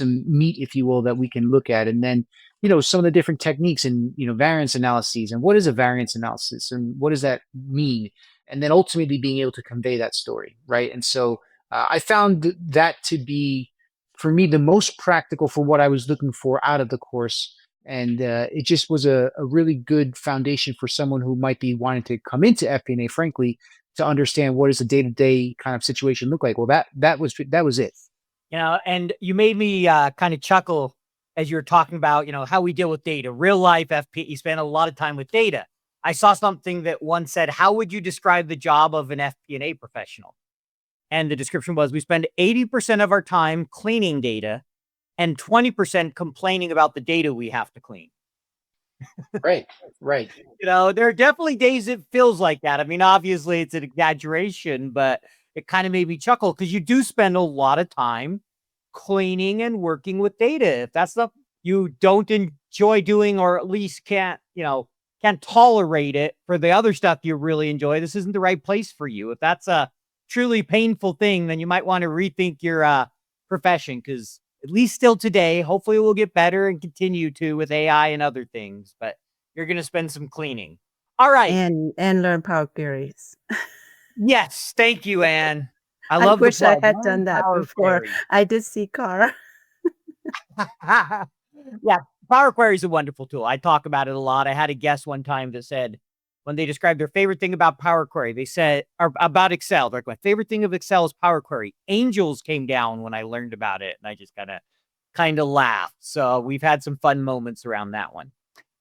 Speaker 3: meat, if you will, that we can look at, and then some of the different techniques and variance analyses, and what is a variance analysis and what does that mean, and then ultimately being able to convey that story, right? And so I found that to be, for me, the most practical for what I was looking for out of the course. And it just was a really good foundation for someone who might be wanting to come into FP&A, frankly, to understand what does a day-to-day kind of situation look like. Well, that was it.
Speaker 1: And you made me kind of chuckle as you were talking about, how we deal with data. Real life FP, you spend a lot of time with data. I saw something that once said, how would you describe the job of an FP&A professional? And the description was, we spend 80% of our time cleaning data and 20% complaining about the data we have to clean.
Speaker 3: Right.
Speaker 1: There are definitely days it feels like that. I mean, obviously it's an exaggeration, but it kind of made me chuckle because you do spend a lot of time cleaning and working with data. If that's stuff you don't enjoy doing, or at least can't tolerate it for the other stuff you really enjoy, this isn't the right place for you. If that's a truly painful thing, then you might want to rethink your profession, because at least still today. Hopefully we'll get better and continue to with AI and other things, but you're going to spend some cleaning. All right.
Speaker 2: And learn power queries.
Speaker 1: Yes. Thank you, Anne. I
Speaker 2: I
Speaker 1: love the
Speaker 2: wish I
Speaker 1: plug.
Speaker 2: had
Speaker 1: Learn
Speaker 2: done that
Speaker 1: Power
Speaker 2: before.
Speaker 1: Query.
Speaker 2: I did see Cara.
Speaker 1: Yeah, Power Query is a wonderful tool. I talk about it a lot. I had a guest one time that said, when they described their favorite thing about Power Query, they said, or about Excel, they're like, my favorite thing of Excel is Power Query. Angels came down when I learned about it, and I just kind of laughed. So we've had some fun moments around that one.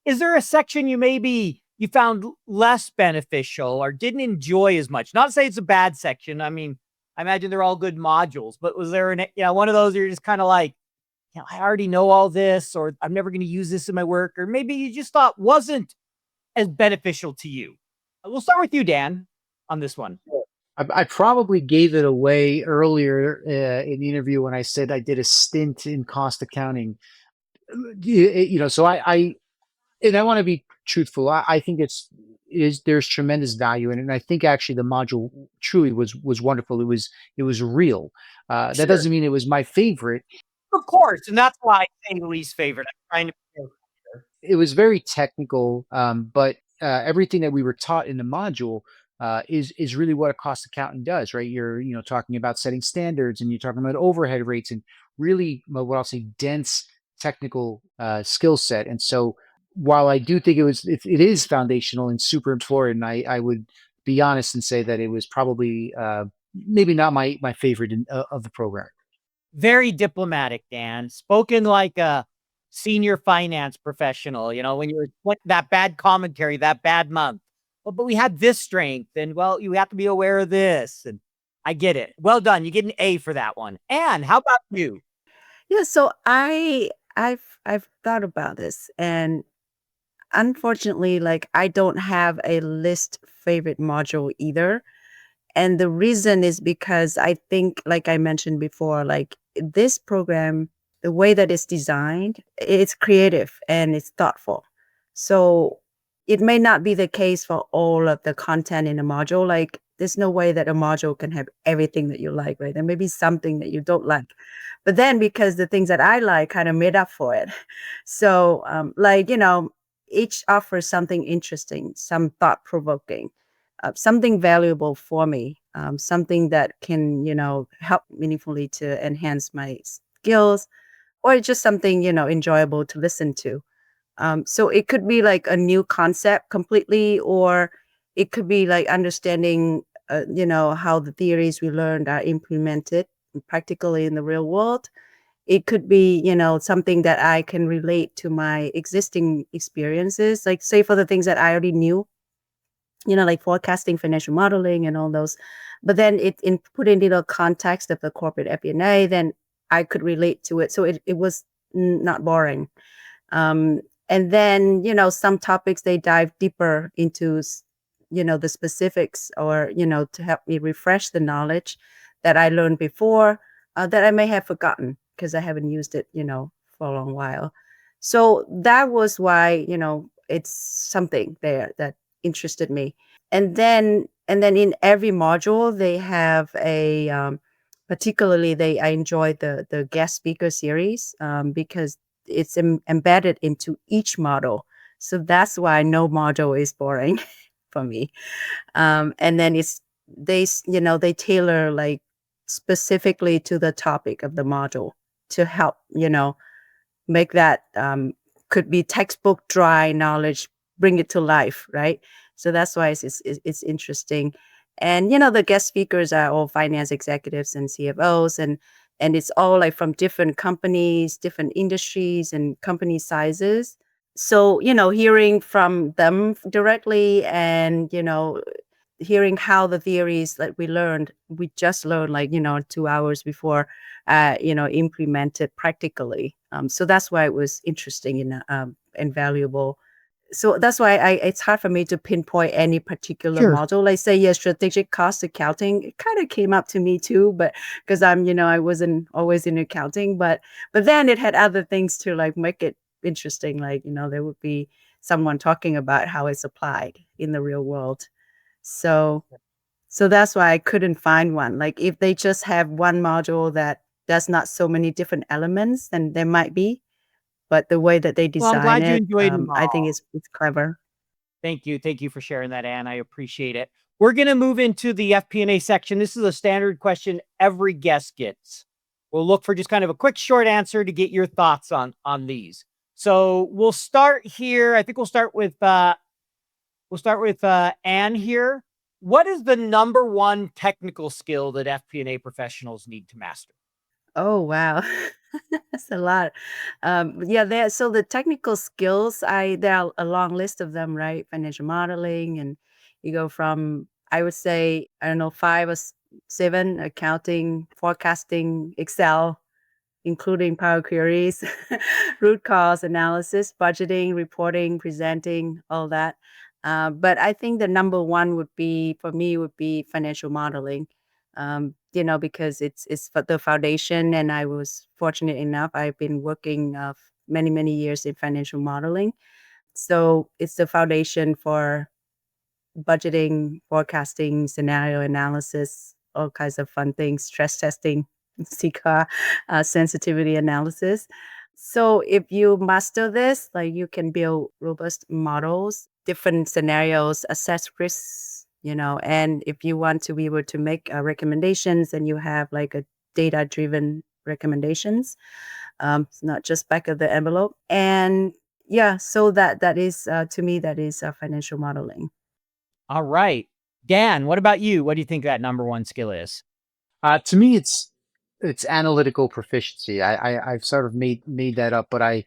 Speaker 1: Is there a section you found less beneficial or didn't enjoy as much? Not to say it's a bad section. I mean, I imagine they're all good modules, but was there one of those you're just kind of like, I already know all this, or I'm never going to use this in my work, or maybe you just thought wasn't as beneficial to you? We'll start with you, Dan, on this one.
Speaker 3: I probably gave it away earlier in the interview when I said I did a stint in cost accounting. So and I want to be truthful. I think there's tremendous value in it, and I think actually the module truly was wonderful. It was real. That
Speaker 1: Sure.
Speaker 3: doesn't mean it was my favorite.
Speaker 1: Of course, and that's why I say least favorite. I'm trying to be fair.
Speaker 3: It was very technical, but everything that we were taught in the module is really what a cost accountant does, right? You're talking about setting standards, and you're talking about overhead rates, and really what I'll say dense technical skill set. And so while I do think it is foundational and super important, I would be honest and say that it was probably maybe not my favorite of the program.
Speaker 1: Very diplomatic, Dan. Spoken like a senior finance professional, when you were that bad commentary, that bad month. Well, but we had this strength, and well, you have to be aware of this. And I get it. Well done. You get an A for that one. Anne, how about you?
Speaker 2: Yeah, so I've thought about this, and unfortunately, like I don't have a list favorite module either. And the reason is because I think, like I mentioned before, like this program, the way that it's designed, it's creative and it's thoughtful. So it may not be the case for all of the content in a module. Like there's no way that a module can have everything that you like, right? There may be something that you don't like. But then because the things that I like kind of made up for it. So each offers something interesting, some thought provoking, something valuable for me, something that can, help meaningfully to enhance my skills, or just something, enjoyable to listen to. So it could be like a new concept completely, or it could be like understanding, how the theories we learned are implemented practically in the real world. It could be, something that I can relate to my existing experiences, like say for the things that I already knew, like forecasting, financial modeling, and all those. But then put in the context of the corporate FP&A, then I could relate to it. So it was not boring. And then, some topics they dive deeper into, the specifics, or, to help me refresh the knowledge that I learned before, that I may have forgotten because I haven't used it, for a long while. So that was why, it's something there that interested me. And then in every module they have a particularly I enjoyed the guest speaker series, because it's embedded into each model. So that's why no module is boring for me. And then they tailor like specifically to the topic of the module to help, make that could be textbook dry knowledge, bring it to life, right? So that's why it's interesting. And the guest speakers are all finance executives and CFOs, and it's all like from different companies, different industries, and company sizes. So hearing from them directly, and hearing how the theories that we just learned, like 2 hours before, implemented practically. So that's why it was interesting and valuable. So that's why it's hard for me to pinpoint any particular
Speaker 3: Sure.
Speaker 2: module. Like say, strategic cost accounting, it kind of came up to me too, but because I wasn't always in accounting, but then it had other things to like make it interesting. Like, there would be someone talking about how it's applied in the real world. So that's why I couldn't find one. Like if they just have one module that there's not so many different elements, and there might be, but the way that they
Speaker 1: Well, I'm
Speaker 2: design
Speaker 1: glad you
Speaker 2: it,
Speaker 1: enjoyed them
Speaker 2: I think
Speaker 1: all.
Speaker 2: it's clever.
Speaker 1: Thank you. Thank you for sharing that, Anne. I appreciate it. We're going to move into the FP&A section. This is a standard question every guest gets. We'll look for just kind of a quick short answer to get your thoughts on these. So we'll start here. I think we'll start with Anne here. What is the number one technical skill that FP&A professionals need to master?
Speaker 2: Oh, wow. That's a lot. Yeah, so the technical skills, there are a long list of them, right? Financial modeling, and you go from, I would say, I don't know, 5 or 7: accounting, forecasting, Excel, including Power Queries, root cause analysis, budgeting, reporting, presenting, all that. But I think the number one would be, for me, would be financial modeling. Because it's the foundation, and I was fortunate enough. I've been working many, many years in financial modeling. So it's the foundation for budgeting, forecasting, scenario analysis, all kinds of fun things, stress testing, CCAR, sensitivity analysis. So if you master this, like, you can build robust models, different scenarios, assess risks, and if you want to be able to make recommendations, and you have like a data-driven recommendations, it's not just back of the envelope. And yeah, so that is, to me, that is financial modeling.
Speaker 1: All right. Dan, what about you? What do you think that number one skill is?
Speaker 3: To me, it's analytical proficiency. I've sort of made that up, but I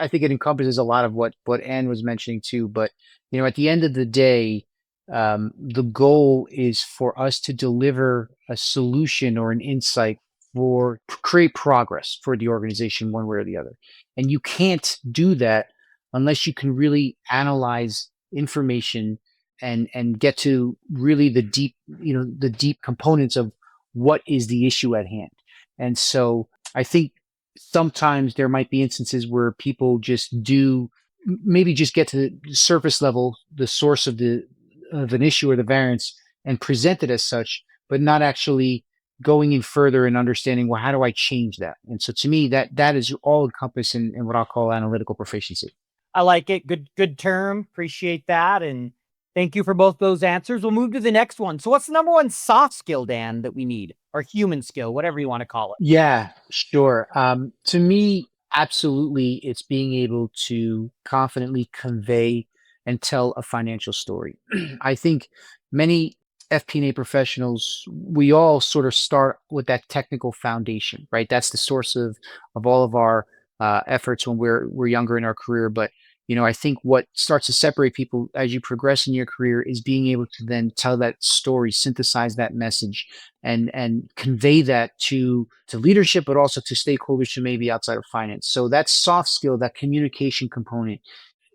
Speaker 3: think it encompasses a lot of what Anne was mentioning too. But at the end of the day, the goal is for us to deliver a solution or an insight for create progress for the organization one way or the other. And you can't do that unless you can really analyze information and get to really the deep components of what is the issue at hand. And so I think sometimes there might be instances where people just do maybe just get to the surface level, the source of an issue or the variance, and present it as such, but not actually going in further and understanding, well, how do I change that? And so to me, that is all encompassed in what I'll call analytical proficiency.
Speaker 1: I like it. Good term. Appreciate that. And thank you for both those answers. We'll move to the next one. So what's the number one soft skill, Dan, that we need, or human skill, whatever you want to call it?
Speaker 3: Yeah, sure. To me, absolutely, it's being able to confidently convey and tell a financial story. I think many FP&A professionals, we all sort of start with that technical foundation, right? That's the source of all of our efforts when we're younger in our career. But I think what starts to separate people as you progress in your career is being able to then tell that story, synthesize that message, and convey that to leadership, but also to stakeholders who may be outside of finance. So that soft skill, that communication component,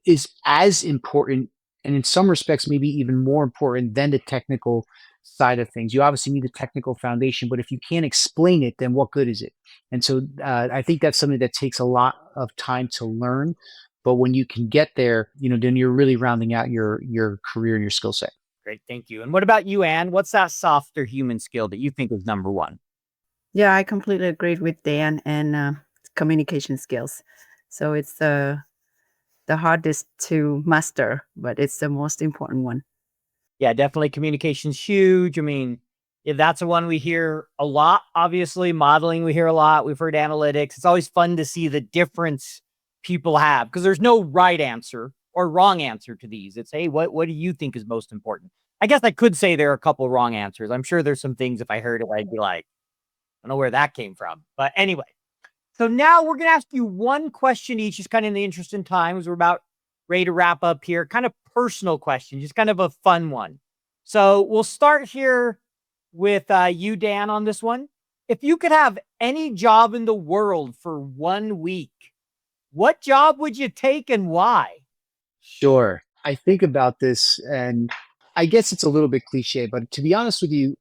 Speaker 3: is as important, and in some respects maybe even more important than the technical side of things. You obviously need the technical foundation, but if you can't explain it, then what good is it? And so I think that's something that takes a lot of time to learn. But when you can get there, then you're really rounding out your career and your skill set.
Speaker 1: Great. Thank you. And what about you, Anne? What's that softer human skill that you think is number one?
Speaker 2: Yeah, I completely agree with Dan, and communication skills. So it's the hardest to master, but it's the most important one.
Speaker 1: Yeah, definitely communication's huge. I mean, yeah, that's the one we hear a lot. Obviously, modeling, we hear a lot. We've heard analytics. It's always fun to see the difference people have, because there's no right answer or wrong answer to these. It's, hey, what do you think is most important? I guess I could say there are a couple wrong answers. I'm sure there's some things, if I heard it, I'd be like, I don't know where that came from. But anyway, so now we're going to ask you one question each, just kind of in the interest in time, as we're about ready to wrap up here. Kind of personal question, just kind of a fun one. So we'll start here with you, Dan, on this one. If you could have any job in the world for 1 week, what job would you take and why?
Speaker 3: Sure. I think about this, and I guess it's a little bit cliche, but to be honest with you,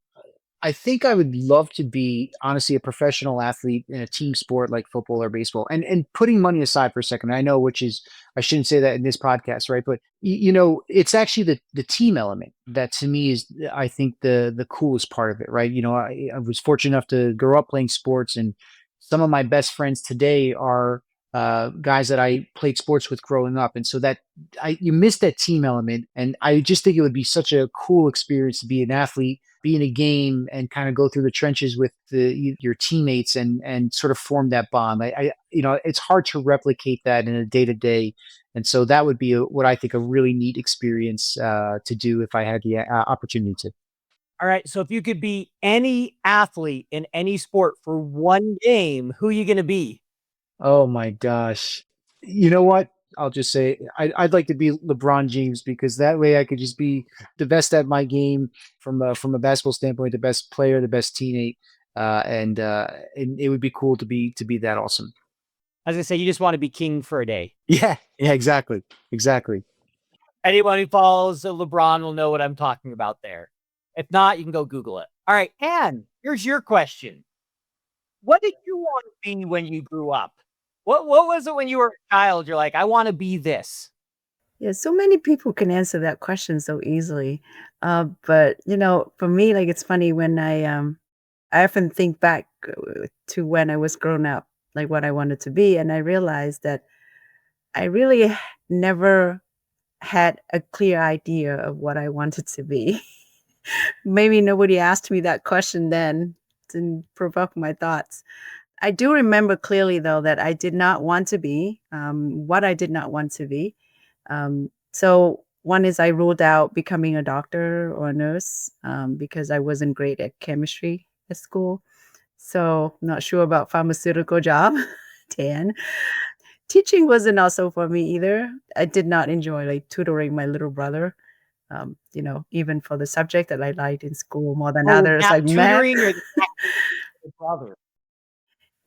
Speaker 3: I think I would love to be honestly a professional athlete in a team sport like football or baseball. And putting money aside for a second, I know which is I shouldn't say that in this podcast, right? But it's actually the team element that to me is I think the coolest part of it, right? I was fortunate enough to grow up playing sports, and some of my best friends today are guys that I played sports with growing up, and so that you miss that team element, and I just think it would be such a cool experience to be an athlete, be in a game, and kind of go through the trenches with your teammates and sort of form that bond. It's hard to replicate that in a day to day, and so that would be what I think a really neat experience to do if I had the opportunity to.
Speaker 1: All right. So if you could be any athlete in any sport for one game, who are you going to be?
Speaker 3: Oh my gosh. You know what? I'll just say I'd like to be LeBron James, because that way I could just be the best at my game from a basketball standpoint, the best player, the best teammate, and it would be cool to be that awesome.
Speaker 1: As I say, you just want to be king for a day.
Speaker 3: Yeah, exactly.
Speaker 1: Anyone who follows LeBron will know what I'm talking about there. If not, you can go Google it. All right, Anne, here's your question. What did you want to be when you grew up? What was it when you were a child? You're like, I want to be this.
Speaker 2: Yeah, so many people can answer that question so easily. But for me, like it's funny when I often think back to when I was grown up, like what I wanted to be, and I realized that I really never had a clear idea of what I wanted to be. Maybe nobody asked me that question then to provoke my thoughts. I do remember clearly, though, that I did not want to be what I did not want to be. So one is I ruled out becoming a doctor or a nurse because I wasn't great at chemistry at school. So not sure about pharmaceutical job, Dan. Teaching wasn't also for me either. I did not enjoy like tutoring my little brother. Even for the subject that I liked in school more than others, like math.
Speaker 1: Tutoring your brother.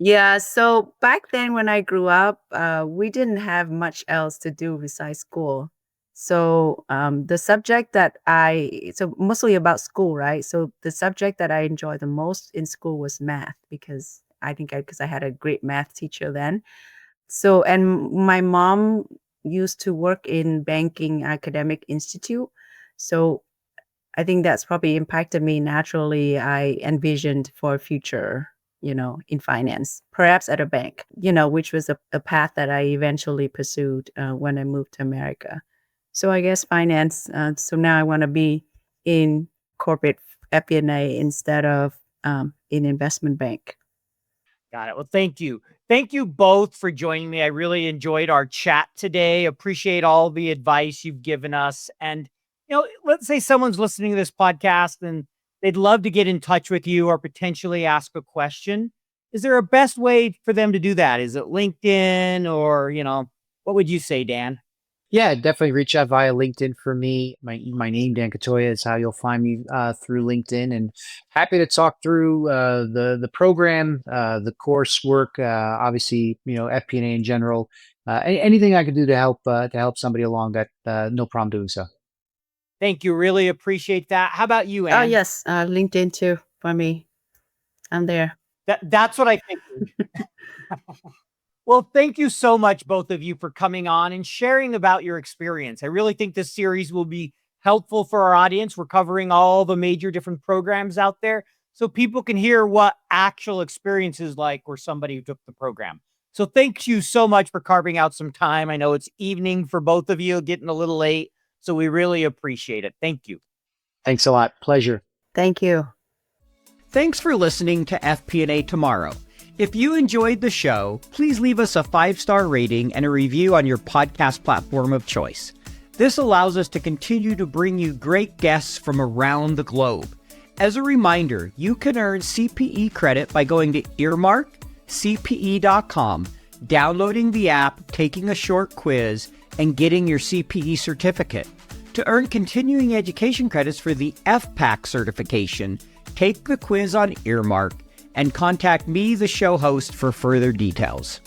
Speaker 2: Yeah, so back then when I grew up, we didn't have much else to do besides school. So the subject so mostly about school, right? So the subject that I enjoyed the most in school was math, because I had a great math teacher then. So, and my mom used to work in banking academic institute. So I think that's probably impacted me naturally. I envisioned for a future, in finance, perhaps at a bank, which was a path that I eventually pursued when I moved to America. So I guess finance. So now I want to be in corporate FP&A instead of in investment bank.
Speaker 1: Got it. Well, thank you. Thank you both for joining me. I really enjoyed our chat today. Appreciate all the advice you've given us. And, let's say someone's listening to this podcast and they'd love to get in touch with you or potentially ask a question. Is there a best way for them to do that? Is it LinkedIn or, what would you say, Dan?
Speaker 3: Yeah, definitely reach out via LinkedIn for me. My name, Dan Cotoia, is how you'll find me through LinkedIn, and happy to talk through the program, the coursework, obviously, FP&A in general, anything I can do to help somebody along that, no problem doing so.
Speaker 1: Thank you. Really appreciate that. How about you, Anne?
Speaker 2: Oh, yes. LinkedIn too for me. I'm there.
Speaker 1: That's what I figured. Well, thank you so much, both of you, for coming on and sharing about your experience. I really think this series will be helpful for our audience. We're covering all the major different programs out there so people can hear what actual experience is like where somebody who took the program. So thank you so much for carving out some time. I know it's evening for both of you, getting a little late, so we really appreciate it. Thank you.
Speaker 3: Thanks a lot. Pleasure.
Speaker 2: Thank you.
Speaker 1: Thanks for listening to FP&A Tomorrow. If you enjoyed the show, please leave us a 5-star rating and a review on your podcast platform of choice. This allows us to continue to bring you great guests from around the globe. As a reminder, you can earn CPE credit by going to earmarkcpe.com, downloading the app, taking a short quiz, and getting your CPE certificate. To earn continuing education credits for the FPAC certification, take the quiz on Earmark and contact me, the show host, for further details.